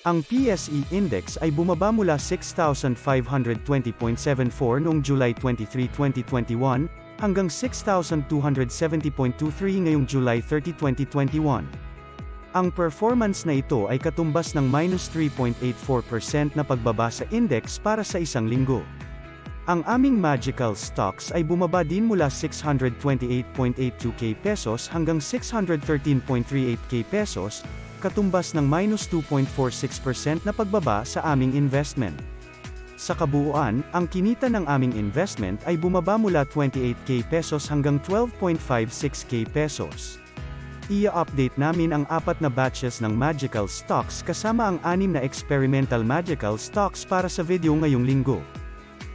Ang PSE Index ay bumaba mula 6,520.74 noong July 23, 2021, hanggang 6,270.23 ngayong July 30, 2021. Ang performance na ito ay katumbas ng -3.84% na pagbaba sa index para sa isang linggo. Ang aming magical stocks ay bumaba din mula 628.82k pesos hanggang 613.38k pesos, katumbas ng -2.46% na pagbaba sa aming investment. Sa kabuuan, ang kinita ng aming investment ay bumaba mula 28k pesos hanggang 12.56k pesos. I-update namin ang 4 na batches ng magical stocks kasama ang 6 na experimental magical stocks para sa video ngayong linggo.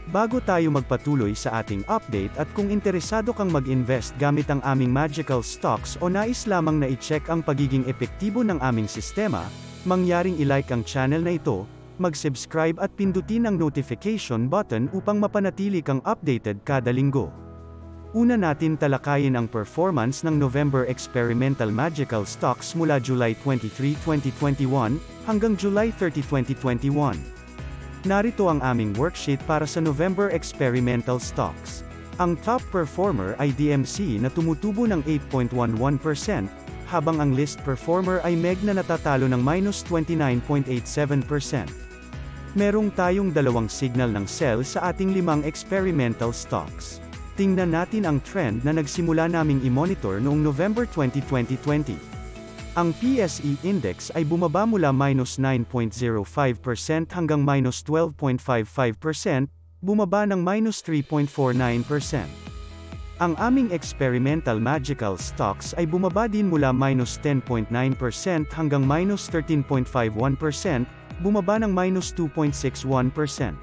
Bago tayo magpatuloy sa ating update at kung interesado kang mag-invest gamit ang aming magical stocks o nais lamang na i-check ang pagiging epektibo ng aming sistema, mangyaring i-like ang channel na ito, mag-subscribe at pindutin ang notification button upang mapanatili kang updated kada linggo. Una natin talakayin ang performance ng November experimental magical stocks mula July 23, 2021, hanggang July 30, 2021. Narito ang aming worksheet para sa November experimental stocks. Ang top performer ay DMC na tumutubo ng 8.11%, habang ang list performer ay MEG na natatalo ng -29.87%. Merong tayong dalawang signal ng sell sa ating 5 experimental stocks. Tingnan natin ang trend na nagsimula naming i-monitor noong November 2020. Ang PSE Index ay bumaba mula -9.05% hanggang -12.55%, bumaba ng -3.49%. Ang aming experimental magical stocks ay bumaba din mula -10.9% hanggang -13.51%, bumaba ng -2.61%.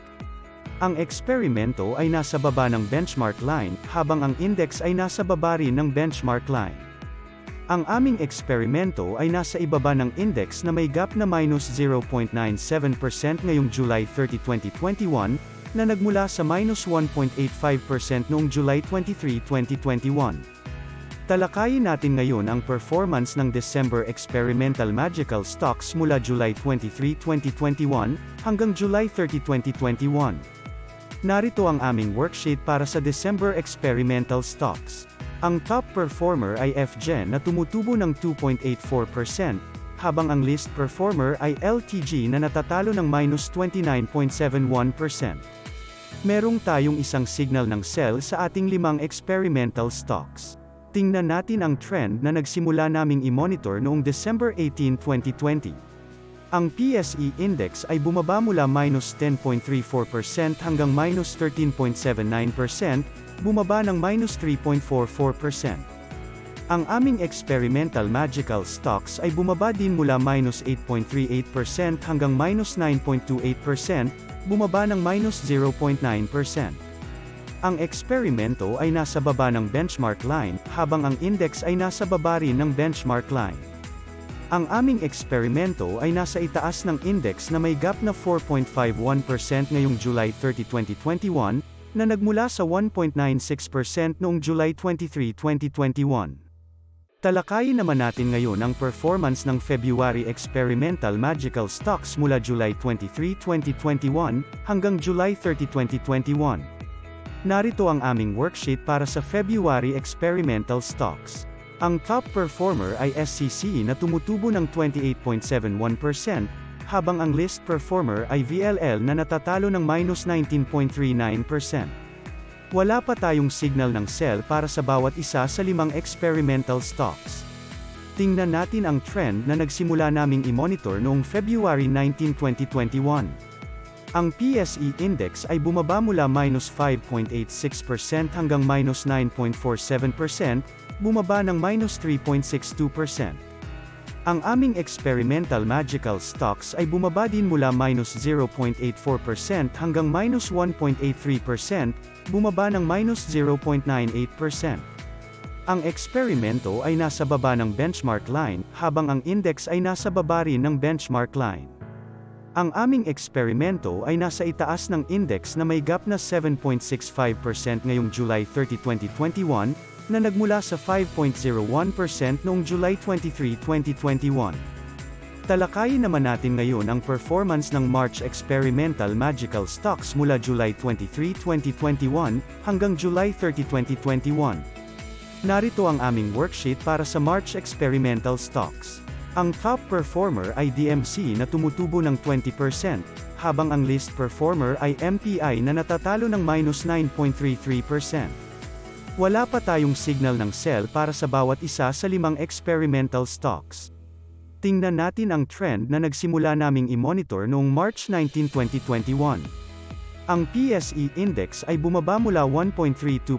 Ang eksperimento ay nasa baba ng benchmark line, habang ang index ay nasa baba rin ng benchmark line. Ang aming eksperimento ay nasa ibaba ng index na may gap na -0.97% ngayong July 30, 2021, na nagmula sa -1.85% noong July 23, 2021. Talakayin natin ngayon ang performance ng December experimental magical stocks mula July 23, 2021, hanggang July 30, 2021. Narito ang aming worksheet para sa December experimental stocks. Ang top performer ay FGen na tumutubo ng 2.84%, habang ang least performer ay LTG na natatalo ng -29.71%. Merong tayong isang signal ng sell sa ating 5 experimental stocks. Tingnan natin ang trend na nagsimula naming i-monitor noong December 18, 2020. Ang PSE Index ay bumaba mula -10.34% hanggang -13.79%, bumaba ng -3.44%. Ang aming experimental magical stocks ay bumaba din mula -8.38% hanggang -9.28%, bumaba ng -0.9%. Ang eksperimento ay nasa baba ng benchmark line, habang ang index ay nasa baba rin ng benchmark line. Ang aming eksperimento ay nasa itaas ng index na may gap na 4.51% ngayong July 30, 2021, na nagmula sa 1.96% noong July 23, 2021. Talakayin naman natin ngayon ang performance ng February experimental magical stocks mula July 23, 2021, hanggang July 30, 2021. Narito ang aming worksheet para sa February experimental stocks. Ang top performer ay SCC na tumutubo ng 28.71%, habang ang least performer ay VLL na natatalo ng -19.39%. Wala pa tayong signal ng sell para sa bawat isa sa 5 experimental stocks. Tingnan natin ang trend na nagsimula naming i-monitor noong February 19, 2021. Ang PSE Index ay bumaba mula -5.86% hanggang -9.47%, bumaba ng -3.62%. Ang aming experimental magical stocks ay bumaba din mula -0.84% hanggang -1.83%, bumaba ng -0.98%. Ang eksperimento ay nasa baba ng benchmark line, habang ang index ay nasa baba rin ng benchmark line. Ang aming eksperimento ay nasa itaas ng index na may gap na 7.65% ngayong July 30, 2021, na nagmula sa 5.01% noong July 23, 2021. Talakayin naman natin ngayon ang performance ng March Experimental Magical Stocks mula July 23, 2021, hanggang July 30, 2021. Narito ang aming worksheet para sa March Experimental Stocks. Ang top performer ay DMC na tumutubo ng 20%, habang ang least performer ay MPI na natatalo ng -9.33%. Wala pa tayong signal ng sell para sa bawat isa sa 5 experimental stocks. Tingnan natin ang trend na nagsimula naming i-monitor noong March 19, 2021. Ang PSE Index ay bumaba mula 1.32%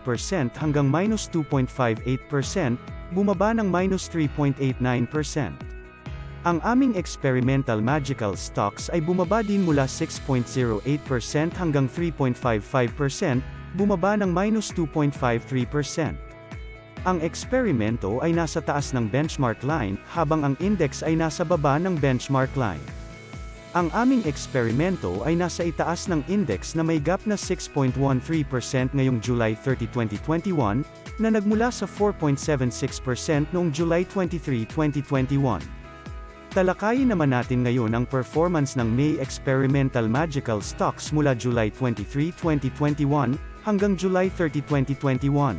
hanggang -2.58%, bumaba ng -3.89%. Ang aming experimental magical stocks ay bumaba din mula 6.08% hanggang 3.55%, bumaba ng -2.53%. Ang eksperimento ay nasa taas ng benchmark line, habang ang index ay nasa baba ng benchmark line. Ang aming eksperimento ay nasa itaas ng index na may gap na 6.13% ngayong July 30, 2021, na nagmula sa 4.76% noong July 23, 2021. Talakayin naman natin ngayon ang performance ng May Experimental Magical Stocks mula July 23, 2021, hanggang July 30, 2021.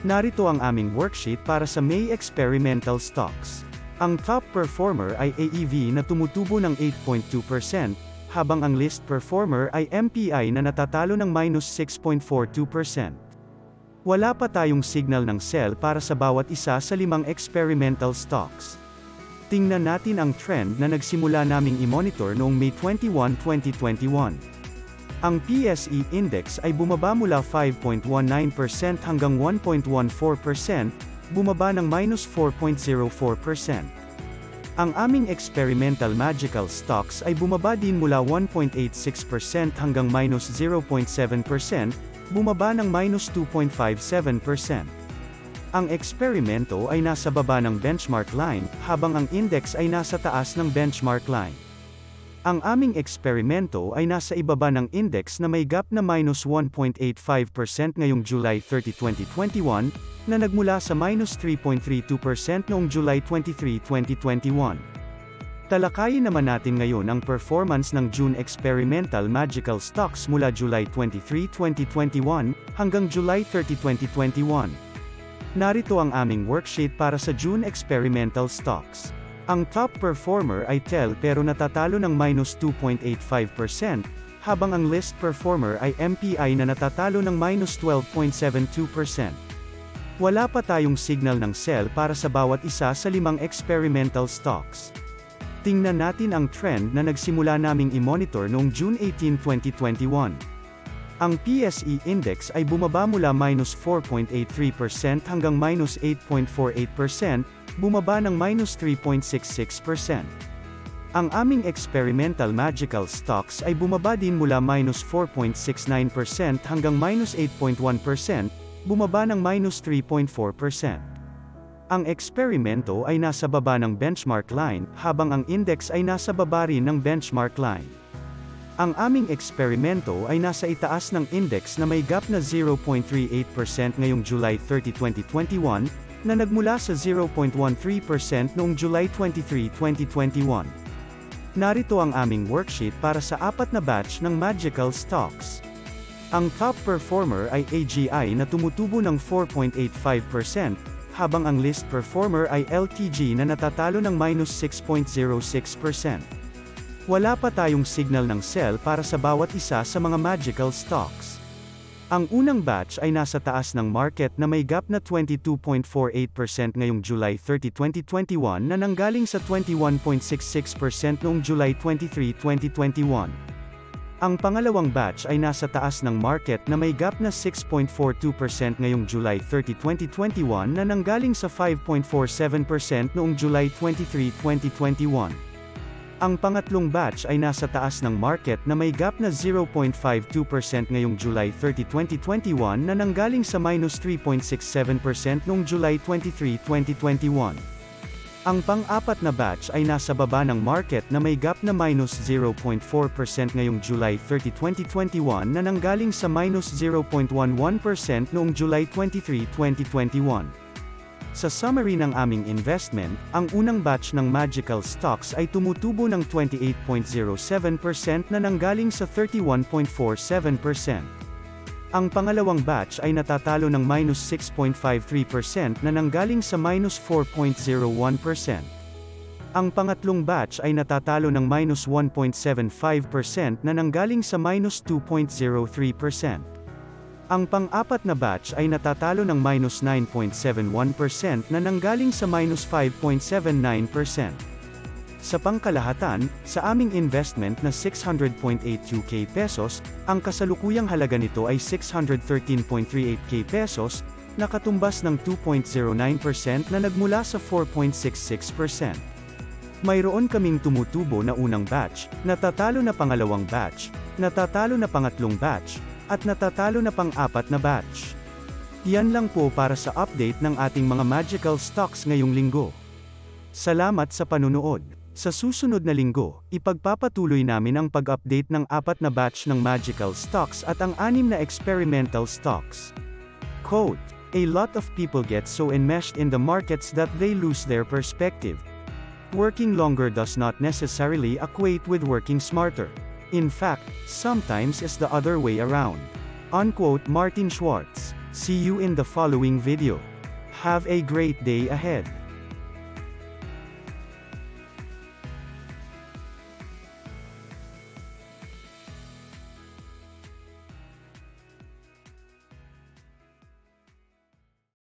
Narito ang aming worksheet para sa May Experimental Stocks. Ang top performer ay AEV na tumutubo ng 8.2%, habang ang least performer ay MPI na natatalo ng -6.42%. Wala pa tayong signal ng sell para sa bawat isa sa 5 experimental stocks. Tingnan natin ang trend na nagsimula naming i-monitor noong May 21, 2021. Ang PSE Index ay bumaba mula 5.19% hanggang 1.14%, bumaba ng -4.04%. Ang aming experimental magical stocks ay bumaba din mula 1.86% hanggang -0.7%, bumaba ng -2.57%. Ang eksperimento ay nasa baba ng benchmark line, habang ang index ay nasa taas ng benchmark line. Ang aming eksperimento ay nasa ibaba ng index na may gap na -1.85% ngayong July 30, 2021, na nagmula sa -3.32% noong July 23, 2021. Talakayin naman natin ngayon ang performance ng June Experimental Magical Stocks mula July 23, 2021, hanggang July 30, 2021. Narito ang aming worksheet para sa June Experimental Stocks. Ang top performer ay TEL pero natatalo ng -2.85%, habang ang least performer ay MPI na natatalo ng -12.72%. Wala pa tayong signal ng sell para sa bawat isa sa 5 experimental stocks. Tingnan natin ang trend na nagsimula naming i-monitor noong June 18, 2021. Ang PSE Index ay bumaba mula -4.83% hanggang -8.48%, bumaba ng -3.66%. Ang aming experimental magical stocks ay bumaba din mula -4.69% hanggang -8.1%, bumaba ng -3.4%. Ang eksperimento ay nasa baba ng benchmark line, habang ang index ay nasa baba rin ng benchmark line. Ang aming eksperimento ay nasa itaas ng index na may gap na 0.38% ngayong July 30, 2021, na nagmula sa 0.13% noong July 23, 2021. Narito ang aming worksheet para sa 4 na batch ng magical stocks. Ang top performer ay AGI na tumutubo ng 4.85%, habang ang least performer ay LTG na natatalo ng -6.06%. Wala pa tayong signal ng sell para sa bawat isa sa mga magical stocks. Ang unang batch ay nasa taas ng market na may gap na 22.48% ngayong July 30, 2021 na nanggaling sa 21.66% noong July 23, 2021. Ang pangalawang batch ay nasa taas ng market na may gap na 6.42% ngayong July 30, 2021 na nanggaling sa 5.47% noong July 23, 2021. Ang pangatlong batch ay nasa taas ng market na may gap na 0.52% ngayong July 30, 2021 na nanggaling sa -3.67% noong July 23, 2021. Ang pang-apat na batch ay nasa baba ng market na may gap na -0.4% ngayong July 30, 2021 na nanggaling sa -0.11% noong July 23, 2021. Sa summary ng aming investment, ang unang batch ng magical stocks ay tumutubo ng 28.07% na nanggaling sa 31.47%. Ang pangalawang batch ay natatalo ng minus 6.53% na nanggaling sa minus 4.01%. Ang pangatlong batch ay natatalo ng minus 1.75% na nanggaling sa minus 2.03%. Ang pang-apat na batch ay natatalo ng minus 9.71% na nanggaling sa minus 5.79%. Sa pangkalahatan, sa aming investment na 600.82k pesos, ang kasalukuyang halaga nito ay 613.38k pesos, na katumbas ng 2.09% na nagmula sa 4.66%. Mayroon kaming tumutubo na unang batch, natatalo na pangalawang batch, natatalo na pangatlong batch, at natatalo na pang-apat na batch. Yan lang po para sa update ng ating mga magical stocks ngayong linggo. Salamat sa panunood. Sa susunod na linggo, ipagpapatuloy namin ang pag-update ng 4 na batch ng magical stocks at ang 6 na experimental stocks. Quote, "A lot of people get so enmeshed in the markets that they lose their perspective. Working longer does not necessarily equate with working smarter. In fact, sometimes it's the other way around." Unquote. Martin Schwartz. See you in the following video. Have a great day ahead.